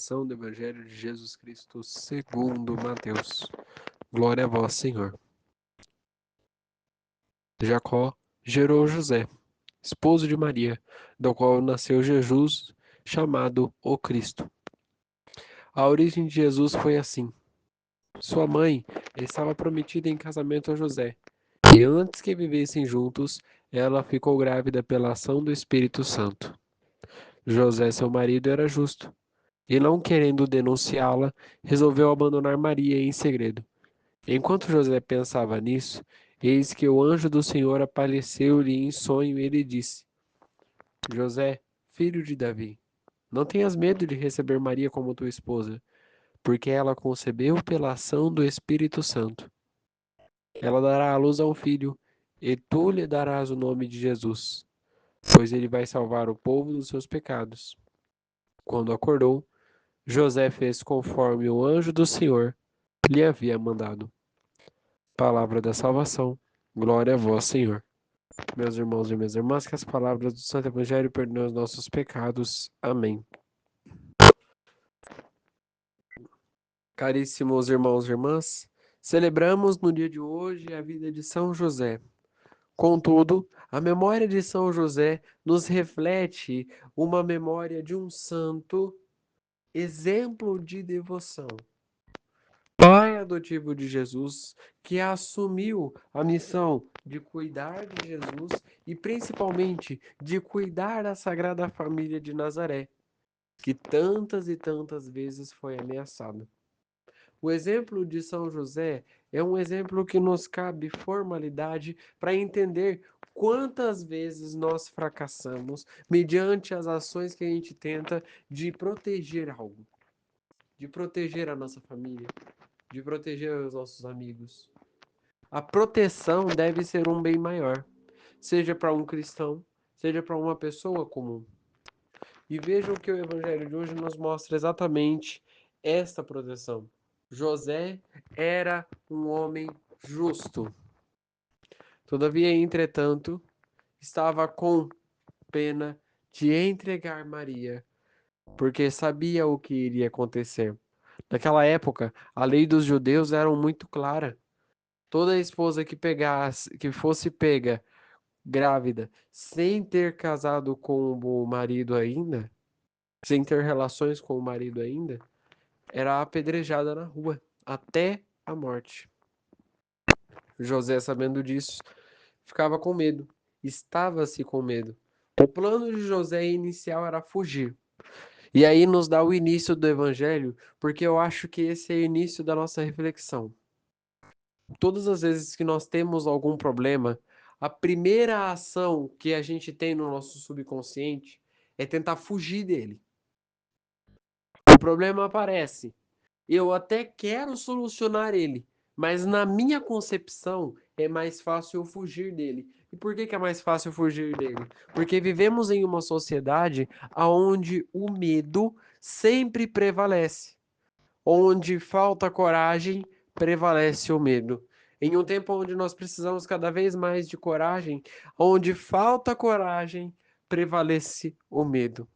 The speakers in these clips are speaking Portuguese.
proclamação do Evangelho de Jesus Cristo segundo Mateus. Glória a vós, Senhor. Jacó gerou José, esposo de Maria, do qual nasceu Jesus, chamado o Cristo. A origem de Jesus foi assim. Sua mãe estava prometida em casamento a José, e antes que vivessem juntos, ela ficou grávida pela ação do Espírito Santo. José, seu marido, era justo, e não querendo denunciá-la, resolveu abandonar Maria em segredo. Enquanto José pensava nisso, eis que o anjo do Senhor apareceu-lhe em sonho e lhe disse: José, filho de Davi, não tenhas medo de receber Maria como tua esposa, porque ela concebeu pela ação do Espírito Santo. Ela dará à luz a um filho, e tu lhe darás o nome de Jesus, pois ele vai salvar o povo dos seus pecados. Quando acordou, José fez conforme o anjo do Senhor lhe havia mandado. Palavra da salvação. Glória a vós, Senhor. Meus irmãos e minhas irmãs, que as palavras do Santo Evangelho perdoem os nossos pecados. Amém. Caríssimos irmãos e irmãs, celebramos no dia de hoje a vida de São José. Contudo, a memória de São José nos reflete uma memória de um santo exemplo de devoção. Pai adotivo de Jesus, que assumiu a missão de cuidar de Jesus e principalmente de cuidar da Sagrada Família de Nazaré, que tantas e tantas vezes foi ameaçada. O exemplo de São José é um exemplo que nos cabe formalidade para entender quantas vezes nós fracassamos mediante as ações que a gente tenta de proteger algo, de proteger a nossa família, de proteger os nossos amigos. A proteção deve ser um bem maior, seja para um cristão, seja para uma pessoa comum. E vejam que o Evangelho de hoje nos mostra exatamente esta proteção. José era um homem justo. Todavia, entretanto, estava com pena de entregar Maria, porque sabia o que iria acontecer. Naquela época, a lei dos judeus era muito clara. Toda esposa que fosse pega grávida, sem ter casado com o marido ainda, sem ter relações com o marido ainda, era apedrejada na rua, até a morte. José, sabendo disso, ficava com medo, estava-se com medo. O plano de José inicial era fugir. E aí nos dá o início do evangelho, porque eu acho que esse é o início da nossa reflexão. Todas as vezes que nós temos algum problema, a primeira ação que a gente tem no nosso subconsciente é tentar fugir dele. O problema aparece. Eu até quero solucionar ele, mas na minha concepção é mais fácil eu fugir dele. E por que é mais fácil fugir dele? Porque vivemos em uma sociedade onde o medo sempre prevalece. Onde falta coragem, prevalece o medo. Em um tempo onde nós precisamos cada vez mais de coragem, onde falta coragem, prevalece o medo.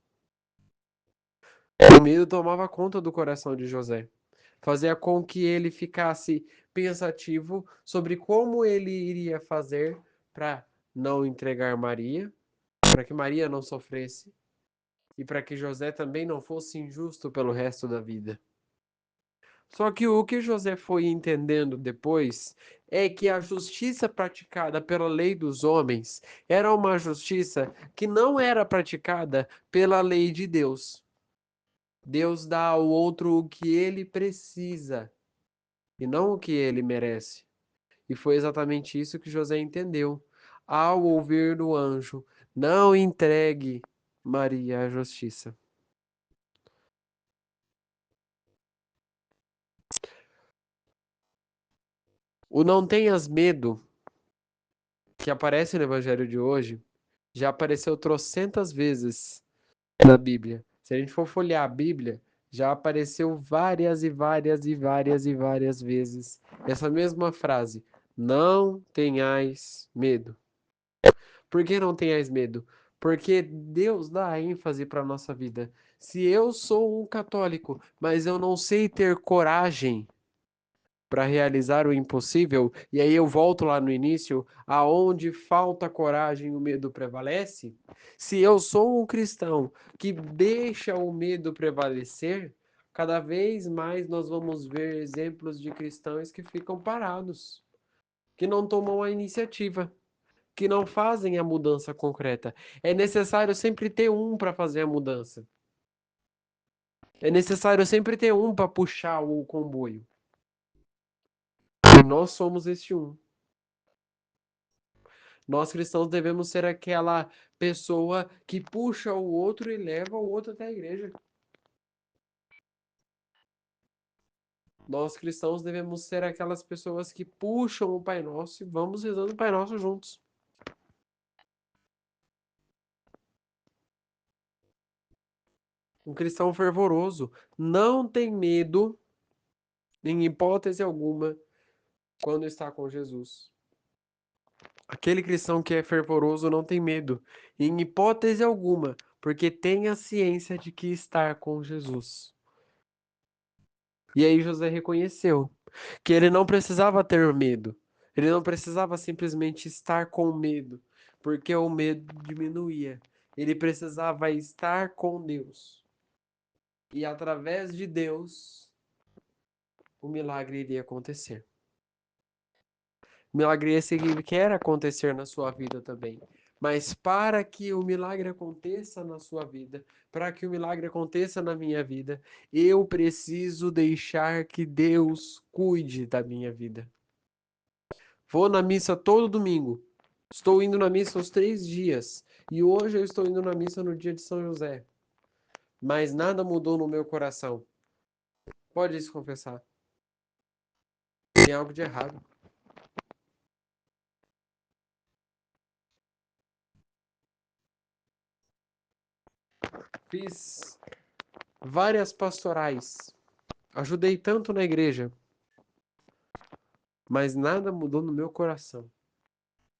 O medo tomava conta do coração de José, fazia com que ele ficasse pensativo sobre como ele iria fazer para não entregar Maria, para que Maria não sofresse e para que José também não fosse injusto pelo resto da vida. Só que o que José foi entendendo depois é que a justiça praticada pela lei dos homens era uma justiça que não era praticada pela lei de Deus. Deus dá ao outro o que ele precisa e não o que ele merece. E foi exatamente isso que José entendeu ao ouvir do anjo: não entregue Maria à justiça. O não tenhas medo, que aparece no evangelho de hoje, já apareceu trocentas vezes na Bíblia. Se a gente for folhear a Bíblia, já apareceu várias e várias e várias e várias vezes essa mesma frase: não tenhais medo. Por que não tenhais medo? Porque Deus dá ênfase para a nossa vida. Se eu sou um católico, mas eu não sei ter coragem para realizar o impossível, e aí eu volto lá no início, aonde falta coragem, o medo prevalece. Se eu sou um cristão que deixa o medo prevalecer, cada vez mais nós vamos ver exemplos de cristãos que ficam parados, que não tomam a iniciativa, que não fazem a mudança concreta. É necessário sempre ter um para fazer a mudança. É necessário sempre ter um para puxar o comboio. E nós somos este um. Nós cristãos devemos ser aquela pessoa que puxa o outro e leva o outro até a igreja. Nós cristãos devemos ser aquelas pessoas que puxam o Pai Nosso e vamos rezando o Pai Nosso juntos. Um cristão fervoroso não tem medo, em hipótese alguma, quando está com Jesus. Aquele cristão que é fervoroso não tem medo, em hipótese alguma, porque tem a ciência de que está com Jesus. E aí José reconheceu que ele não precisava ter medo. Ele não precisava simplesmente estar com medo, porque o medo diminuía. Ele precisava estar com Deus. E através de Deus, o milagre iria acontecer. O milagre esse quer acontecer na sua vida também. Mas para que o milagre aconteça na sua vida, para que o milagre aconteça na minha vida, eu preciso deixar que Deus cuide da minha vida. Vou na missa todo domingo. Estou indo na missa os 3 dias. E hoje eu estou indo na missa no dia de São José. Mas nada mudou no meu coração. Pode se confessar. Tem algo de errado. Fiz várias pastorais. Ajudei tanto na igreja. Mas nada mudou no meu coração.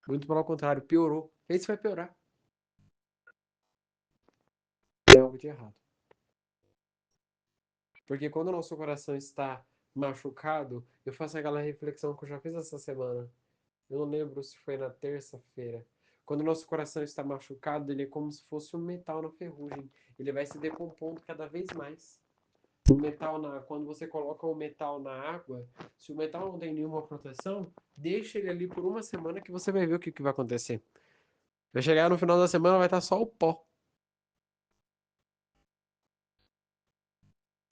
Muito pelo contrário, piorou. Esse vai piorar. Tem algo de errado. Porque quando o nosso coração está machucado, eu faço aquela reflexão que eu já fiz essa semana. Eu não lembro se foi na terça-feira. Quando o nosso coração está machucado, ele é como se fosse um metal na ferrugem. Ele vai se decompondo cada vez mais. Quando você coloca o metal na água, se o metal não tem nenhuma proteção, deixa ele ali por uma semana que você vai ver o que vai acontecer. Vai chegar no final da semana, vai estar só o pó.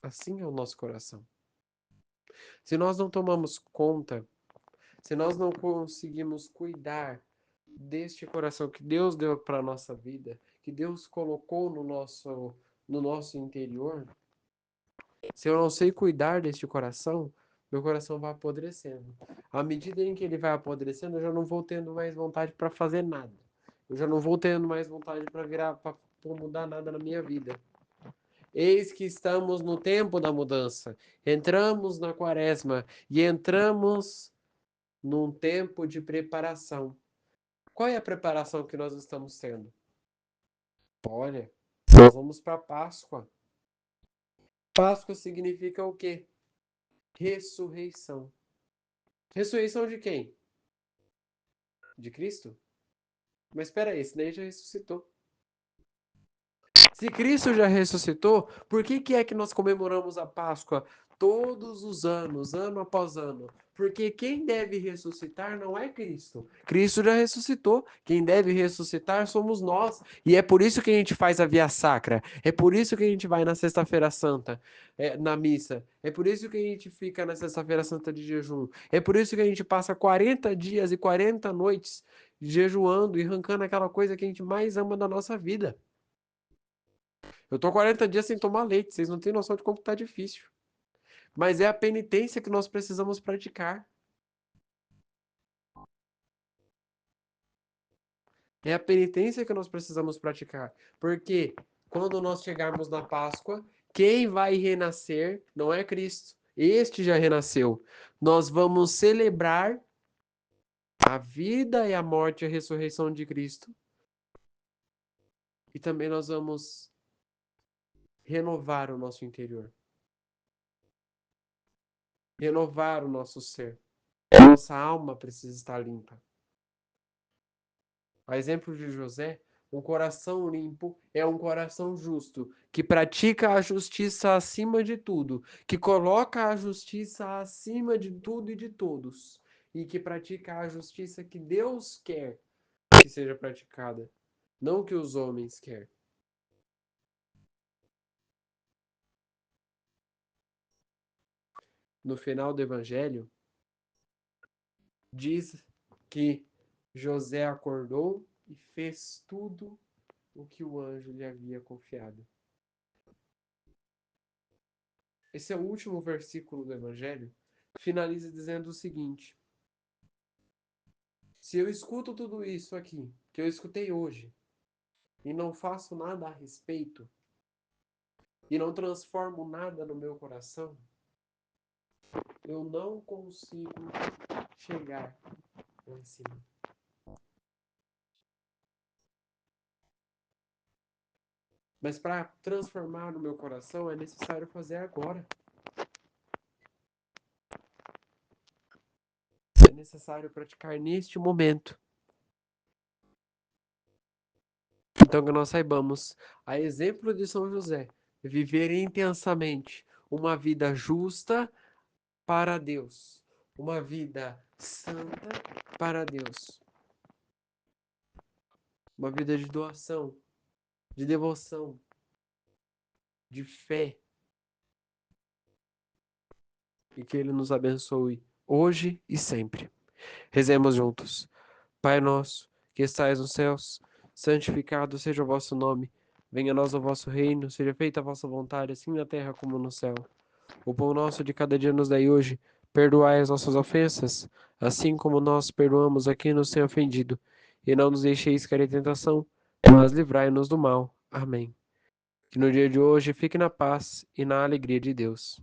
Assim é o nosso coração. Se nós não tomamos conta, se nós não conseguimos cuidar deste coração que Deus deu para a nossa vida, que Deus colocou no nosso interior, se eu não sei cuidar deste coração, meu coração vai apodrecendo. À medida em que ele vai apodrecendo, eu já não vou tendo mais vontade para fazer nada. Eu já não vou tendo mais vontade para mudar nada na minha vida. Eis que estamos no tempo da mudança. Entramos na quaresma e entramos num tempo de preparação. Qual é a preparação que nós estamos tendo? Olha, nós vamos para Páscoa. Páscoa significa o quê? Ressurreição. Ressurreição de quem? De Cristo? Mas espera aí, esse daí já ressuscitou. Se Cristo já ressuscitou, por que é que nós comemoramos a Páscoa todos os anos, ano após ano? Porque quem deve ressuscitar não é Cristo. Cristo já ressuscitou. Quem deve ressuscitar somos nós. E é por isso que a gente faz a Via Sacra. É por isso que a gente vai na Sexta-feira Santa, na missa. É por isso que a gente fica na Sexta-feira Santa de jejum. É por isso que a gente passa 40 dias e 40 noites jejuando e arrancando aquela coisa que a gente mais ama da nossa vida. Eu tô 40 dias sem tomar leite, vocês não têm noção de como tá difícil. Mas é a penitência que nós precisamos praticar. É a penitência que nós precisamos praticar. Porque quando nós chegarmos na Páscoa, quem vai renascer não é Cristo. Este já renasceu. Nós vamos celebrar a vida e a morte e a ressurreição de Cristo. E também nós vamos renovar o nosso interior, renovar o nosso ser. Nossa alma precisa estar limpa. A exemplo de José, um coração limpo é um coração justo, que pratica a justiça acima de tudo, que coloca a justiça acima de tudo e de todos, e que pratica a justiça que Deus quer que seja praticada, não que os homens querem. No final do evangelho, diz que José acordou e fez tudo o que o anjo lhe havia confiado. Esse é o último versículo do evangelho. Finaliza dizendo o seguinte: se eu escuto tudo isso aqui, que eu escutei hoje, e não faço nada a respeito, e não transformo nada no meu coração, eu não consigo chegar lá em cima. Mas para transformar no meu coração é necessário fazer agora. É necessário praticar neste momento. Então que nós saibamos, a exemplo de São José, viver intensamente uma vida justa para Deus, uma vida santa para Deus, uma vida de doação, de devoção, de fé, e que Ele nos abençoe hoje e sempre. Rezemos juntos. Pai nosso, que estais nos céus, santificado seja o vosso nome. Venha a nós o vosso reino, seja feita a vossa vontade, assim na terra como no céu. O pão nosso de cada dia nos dai hoje. Perdoai as nossas ofensas, assim como nós perdoamos a quem nos tem ofendido. E não nos deixeis cair em tentação, mas livrai-nos do mal. Amém. Que no dia de hoje fique na paz e na alegria de Deus.